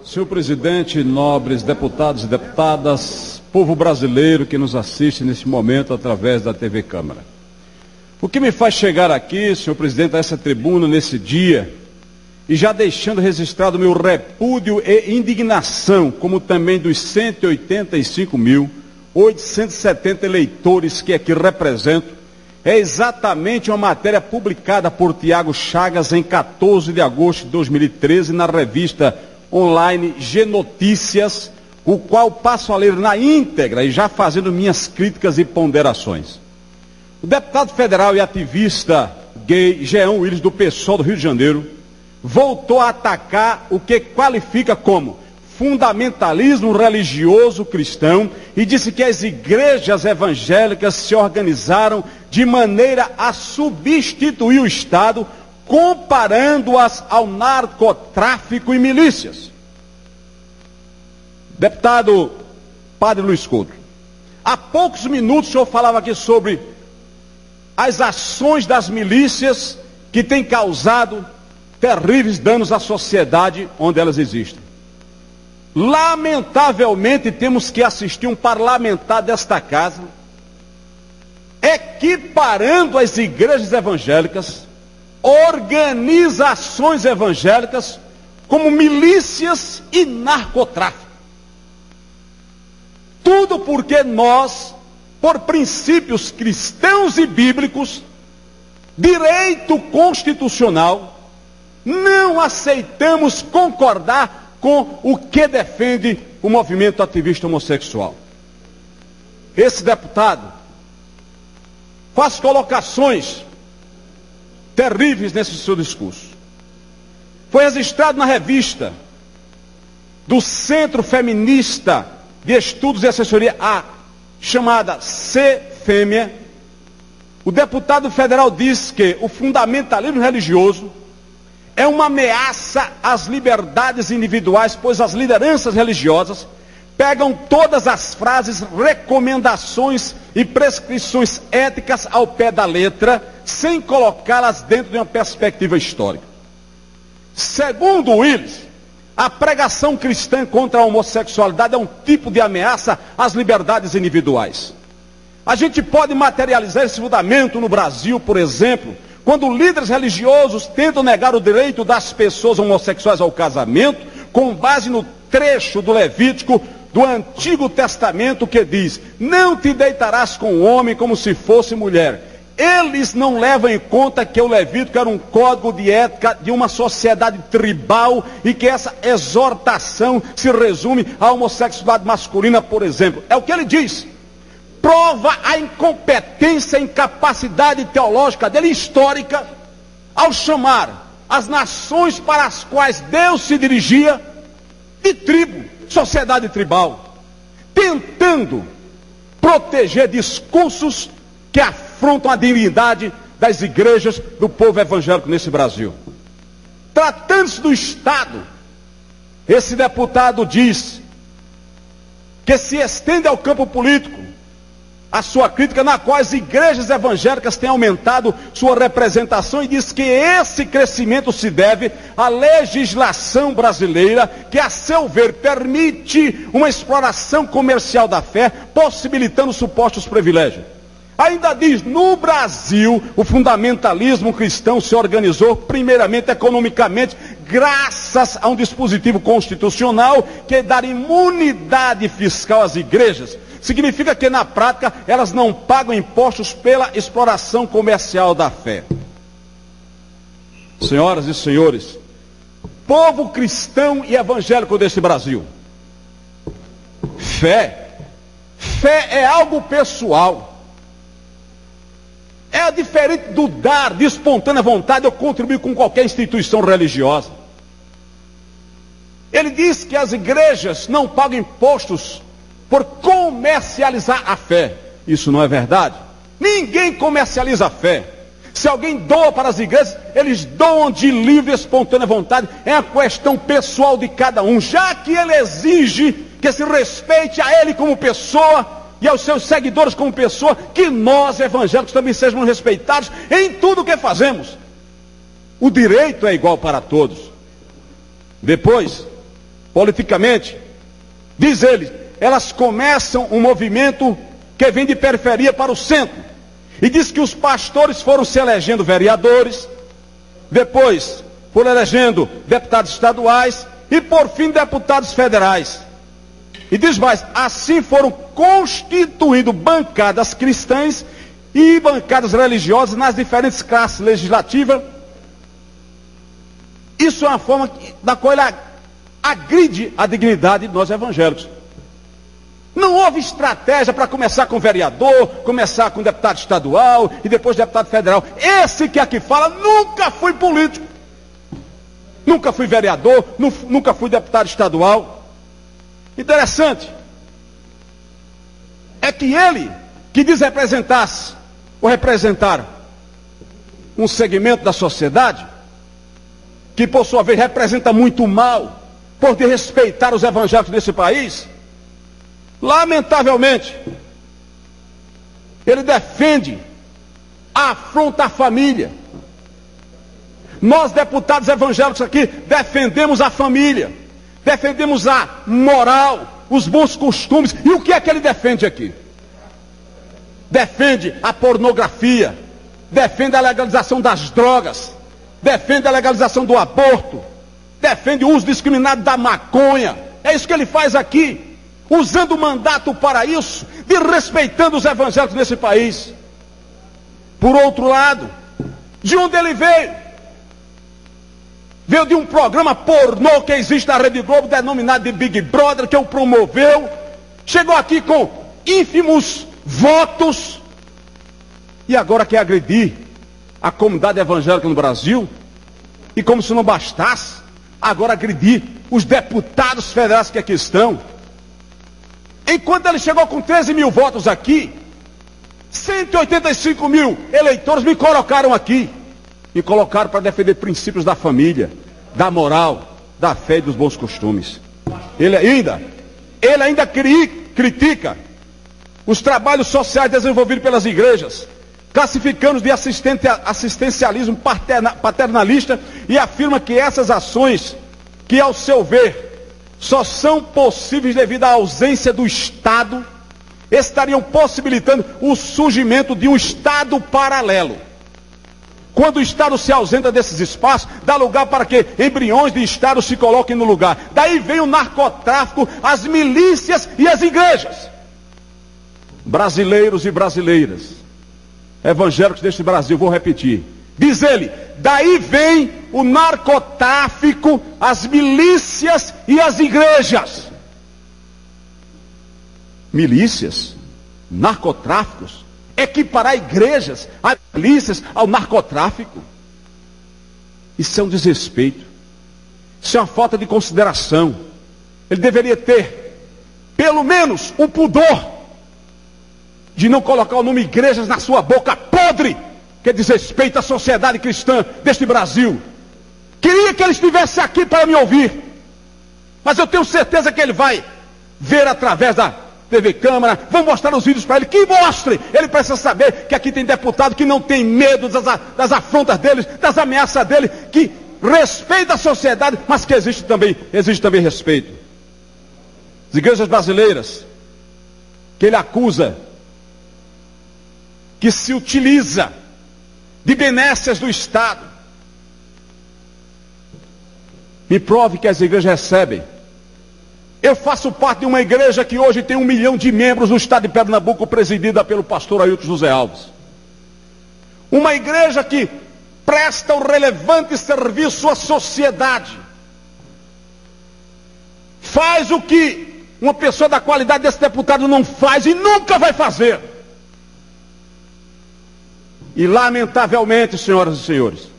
Senhor presidente, nobres deputados e deputadas, povo brasileiro que nos assiste nesse momento através da TV Câmara. O que me faz chegar aqui, senhor presidente, a essa tribuna nesse dia, e já deixando registrado meu repúdio e indignação, como também dos 185.870 eleitores que aqui represento, é exatamente uma matéria publicada por Tiago Chagas em 14 de agosto de 2013 na revista online G-Notícias, o qual passo a ler na íntegra e já fazendo minhas críticas e ponderações. O deputado federal e ativista gay Jean Willis, do PSOL do Rio de Janeiro, voltou a atacar o que qualifica como fundamentalismo religioso cristão e disse que as igrejas evangélicas se organizaram de maneira a substituir o Estado, comparando-as ao narcotráfico e milícias. Deputado Padre Luiz Couto, há poucos minutos o senhor falava aqui sobre as ações das milícias que têm causado terríveis danos à sociedade onde elas existem. Lamentavelmente temos que assistir um parlamentar desta casa equiparando as igrejas evangélicas, organizações evangélicas, como milícias e narcotráfico. Tudo porque nós, por princípios cristãos e bíblicos, direito constitucional, não aceitamos concordar com o que defende o movimento ativista homossexual. Esse deputado faz colocações terríveis nesse seu discurso. Foi registrado na revista do Centro Feminista de Estudos e Assessoria, a chamada C-Fêmea. O deputado federal diz que o fundamentalismo religioso é uma ameaça às liberdades individuais, pois as lideranças religiosas pegam todas as frases, recomendações e prescrições éticas ao pé da letra, sem colocá-las dentro de uma perspectiva histórica. Segundo Willis, a pregação cristã contra a homossexualidade é um tipo de ameaça às liberdades individuais. A gente pode materializar esse fundamento no Brasil, por exemplo, quando líderes religiosos tentam negar o direito das pessoas homossexuais ao casamento, com base no trecho do Levítico do Antigo Testamento que diz: não te deitarás com o homem como se fosse mulher. Eles não levam em conta que o Levítico era um código de ética de uma sociedade tribal e que essa exortação se resume à homossexualidade masculina, por exemplo. É o que ele diz. Prova a incompetência e incapacidade teológica dele, histórica, ao chamar as nações para as quais Deus se dirigia de tribo, sociedade tribal, tentando proteger discursos que afrontam a dignidade das igrejas do povo evangélico nesse Brasil. Tratando-se do Estado, esse deputado diz que se estende ao campo político a sua crítica, na qual as igrejas evangélicas têm aumentado sua representação, e diz que esse crescimento se deve à legislação brasileira, que, a seu ver, permite uma exploração comercial da fé, possibilitando supostos privilégios. Ainda diz: no Brasil, o fundamentalismo cristão se organizou primeiramente economicamente, graças a um dispositivo constitucional que dá imunidade fiscal às igrejas. Significa que, na prática, elas não pagam impostos pela exploração comercial da fé. Senhoras e senhores, povo cristão e evangélico desse Brasil, fé é algo pessoal. É diferente do dar de espontânea vontade ou contribuir com qualquer instituição religiosa. Ele diz que as igrejas não pagam impostos por comercializar a fé. Isso não é verdade. Ninguém comercializa a fé. Se alguém doa para as igrejas, eles doam de livre e espontânea vontade. É a questão pessoal de cada um, já que ele exige que se respeite a ele como pessoa e aos seus seguidores como pessoa, que nós evangélicos também sejamos respeitados em tudo o que fazemos. O direito é igual para todos. Depois, politicamente, diz ele, elas começam um movimento que vem de periferia para o centro. E diz que os pastores foram se elegendo vereadores, depois foram elegendo deputados estaduais e por fim deputados federais. E diz mais, assim foram constituindo bancadas cristãs e bancadas religiosas nas diferentes classes legislativas. Isso é uma forma da qual ele agride a dignidade de nós evangélicos. Não houve estratégia para começar com vereador, começar com deputado estadual e depois deputado federal. Esse que aqui fala, nunca fui político. Nunca fui vereador, nunca fui deputado estadual. Interessante é que ele, que diz representasse ou representar um segmento da sociedade, que por sua vez representa muito mal, por desrespeitar os evangélicos desse país, lamentavelmente, ele defende a afronta à família. Nós, deputados evangélicos aqui, defendemos a família, defendemos a moral, os bons costumes. E o que é que ele defende aqui? Defende a pornografia, defende a legalização das drogas, defende a legalização do aborto, defende o uso discriminado da maconha. É isso que ele faz aqui, usando o mandato para isso, desrespeitando os evangélicos nesse país. Por outro lado, de onde ele veio? Veio de um programa pornô que existe na Rede Globo, denominado de Big Brother, que o promoveu. Chegou aqui com ínfimos votos e agora quer agredir a comunidade evangélica no Brasil. E como se não bastasse, agora agredir os deputados federais que aqui estão. Enquanto ele chegou com 13 mil votos aqui, 185 mil eleitores me colocaram aqui. Me colocaram para defender princípios da família, da moral, da fé e dos bons costumes. Ele ainda critica os trabalhos sociais desenvolvidos pelas igrejas, classificando-os de assistencialismo paternalista, e afirma que essas ações, que ao seu ver só são possíveis devido à ausência do Estado, estariam possibilitando o surgimento de um Estado paralelo. Quando o Estado se ausenta desses espaços, dá lugar para que embriões de Estado se coloquem no lugar. Daí vem o narcotráfico, as milícias e as igrejas. Brasileiros e brasileiras, evangélicos deste Brasil, vou repetir. Diz ele, daí vem o narcotráfico, as milícias e as igrejas. Milícias, narcotráficos, equiparar igrejas, as milícias ao narcotráfico. Isso é um desrespeito. Isso é uma falta de consideração. Ele deveria ter, pelo menos, o pudor de não colocar o nome igrejas na sua boca podre, que desrespeita a sociedade cristã deste Brasil. Queria que ele estivesse aqui para me ouvir, mas eu tenho certeza que ele vai ver através da TV Câmara. Vão mostrar os vídeos para ele, que mostre. Ele precisa saber que aqui tem deputado que não tem medo das afrontas deles, das ameaças dele, que respeita a sociedade, mas que existe também respeito. As igrejas brasileiras, que ele acusa, que se utiliza de benécias do Estado. Me prove que as igrejas recebem. Eu faço parte de uma igreja que hoje tem 1 milhão de membros no estado de Pernambuco, presidida pelo pastor Ailton José Alves. Uma igreja que presta um relevante serviço à sociedade. Faz o que uma pessoa da qualidade desse deputado não faz e nunca vai fazer. E lamentavelmente, senhoras e senhores,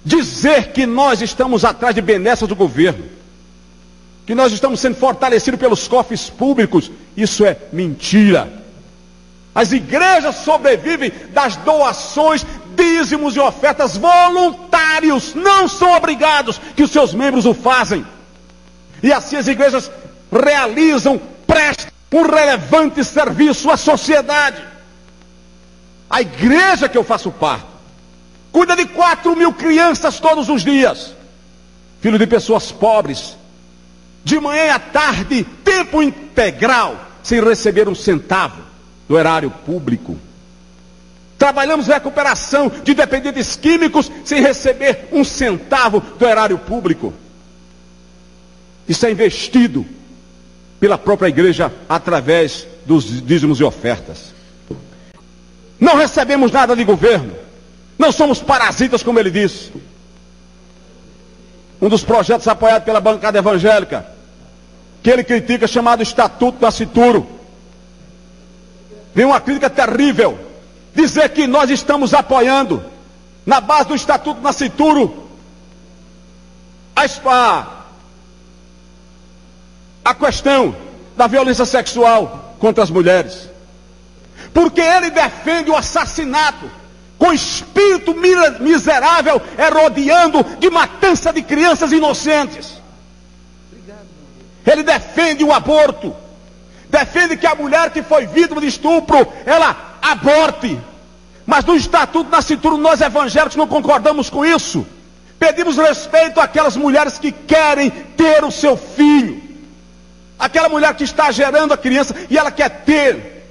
dizer que nós estamos atrás de benesses do governo, que nós estamos sendo fortalecidos pelos cofres públicos, isso é mentira. As igrejas sobrevivem das doações, dízimos e ofertas voluntários, não são obrigados, que os seus membros o fazem. E assim as igrejas realizam, prestam um relevante serviço à sociedade. A igreja que eu faço parte cuida de 4 mil crianças todos os dias, filho de pessoas pobres, de manhã e à tarde, tempo integral, sem receber um centavo do erário público. Trabalhamos recuperação de dependentes químicos sem receber um centavo do erário público. Isso é investido pela própria igreja através dos dízimos e ofertas. Não recebemos nada de governo. Não somos parasitas, como ele disse. Um dos projetos apoiados pela bancada evangélica, que ele critica, chamado Estatuto Nascituro. Vem uma crítica terrível. Dizer que nós estamos apoiando, na base do Estatuto Nascituro, a questão da violência sexual contra as mulheres. Porque ele defende o assassinato com espírito miserável, rodeando de matança de crianças inocentes. Ele defende o aborto. Defende que a mulher que foi vítima de estupro, ela aborte. Mas no Estatuto Nascituro, nós evangélicos não concordamos com isso. Pedimos respeito àquelas mulheres que querem ter o seu filho. Aquela mulher que está gerando a criança e ela quer ter.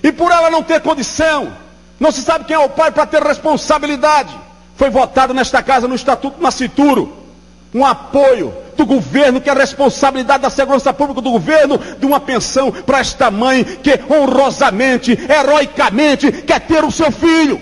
E por ela não ter condição, não se sabe quem é o pai para ter responsabilidade. Foi votado nesta casa no Estatuto Nascituro um apoio do governo, que é a responsabilidade da segurança pública do governo, de uma pensão para esta mãe que honrosamente, heroicamente quer ter o seu filho.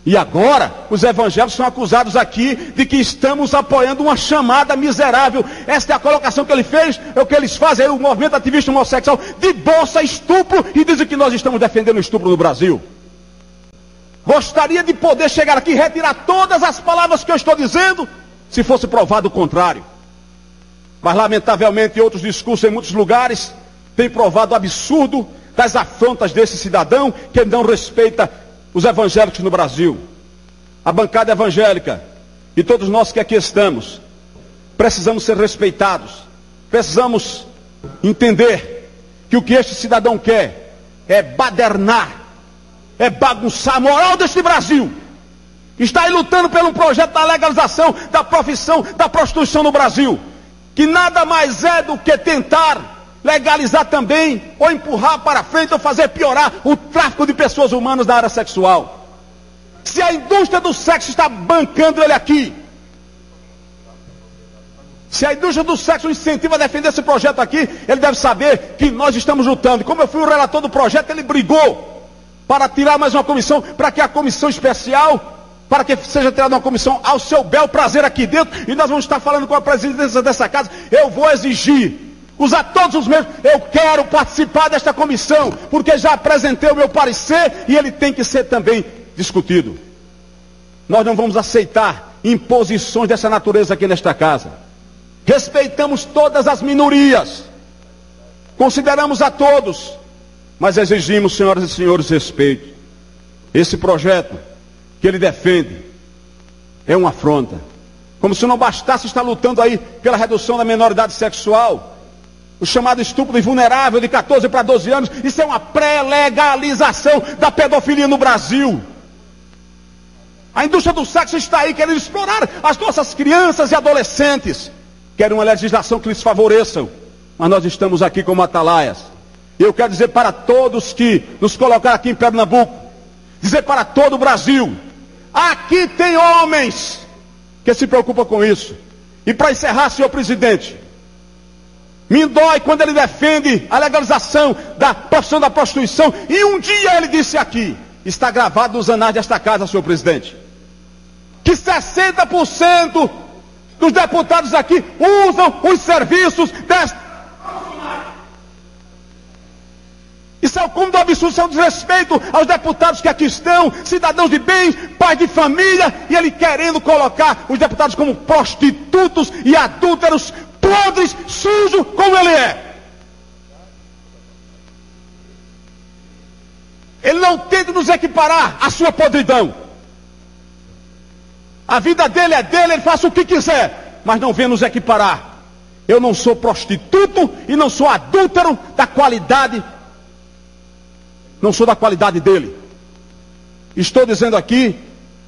E agora, os evangélicos são acusados aqui de que estamos apoiando uma chamada miserável. Esta é a colocação que ele fez, é o que eles fazem aí, o movimento ativista homossexual, de bolsa estupro, e dizem que nós estamos defendendo o estupro no Brasil. Gostaria de poder chegar aqui e retirar todas as palavras que eu estou dizendo, se fosse provado o contrário. Mas lamentavelmente outros discursos em muitos lugares têm provado o absurdo das afrontas desse cidadão que não respeita os evangélicos no Brasil. A bancada evangélica e todos nós que aqui estamos precisamos ser respeitados. Precisamos entender que o que este cidadão quer é badernar, é bagunçar a moral deste Brasil. Está aí lutando pelo projeto da legalização da profissão da prostituição no Brasil, que nada mais é do que tentar legalizar também, ou empurrar para frente, ou fazer piorar o tráfico de pessoas humanas na área sexual. Se a indústria do sexo está bancando ele aqui, se a indústria do sexo incentiva a defender esse projeto aqui, ele deve saber que nós estamos lutando. Como eu fui o relator do projeto, ele brigou para tirar mais uma comissão, para que a comissão especial, para que seja tirada uma comissão ao seu bel prazer aqui dentro, e nós vamos estar falando com a presidência dessa casa. Eu vou exigir, usar todos os meios, eu quero participar desta comissão, porque já apresentei o meu parecer, e ele tem que ser também discutido. Nós não vamos aceitar imposições dessa natureza aqui nesta casa. Respeitamos todas as minorias, consideramos a todos, mas exigimos, senhoras e senhores, respeito. Esse projeto que ele defende é uma afronta. Como se não bastasse estar lutando aí pela redução da menoridade sexual, o chamado estupro invulnerável de 14 para 12 anos, isso é uma pré-legalização da pedofilia no Brasil. A indústria do sexo está aí querendo explorar as nossas crianças e adolescentes. Querem uma legislação que lhes favoreçam, mas nós estamos aqui como atalaias. E eu quero dizer para todos que nos colocaram aqui em Pernambuco, dizer para todo o Brasil, aqui tem homens que se preocupam com isso. E para encerrar, senhor presidente, me dói quando ele defende a legalização da profissão da prostituição. E um dia ele disse aqui, está gravado nos anais desta casa, senhor presidente, que 60% dos deputados aqui usam os serviços desta. Isso é o cúmulo do absurdo, isso é um desrespeito aos deputados que aqui estão, cidadãos de bem, pais de família, e ele querendo colocar os deputados como prostitutos e adúlteros, podres, sujos, como ele é. Ele não tenta nos equiparar à sua podridão. A vida dele é dele, ele faça o que quiser, mas não venha nos equiparar. Eu não sou prostituto e não sou adúltero da qualidade, não sou da qualidade dele. Estou dizendo aqui,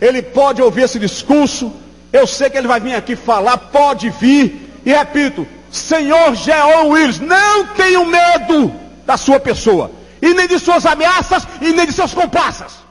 ele pode ouvir esse discurso, eu sei que ele vai vir aqui falar, pode vir, E repito, senhor Jean Willis, não tenho medo da sua pessoa, e nem de suas ameaças, e nem de seus comparsas.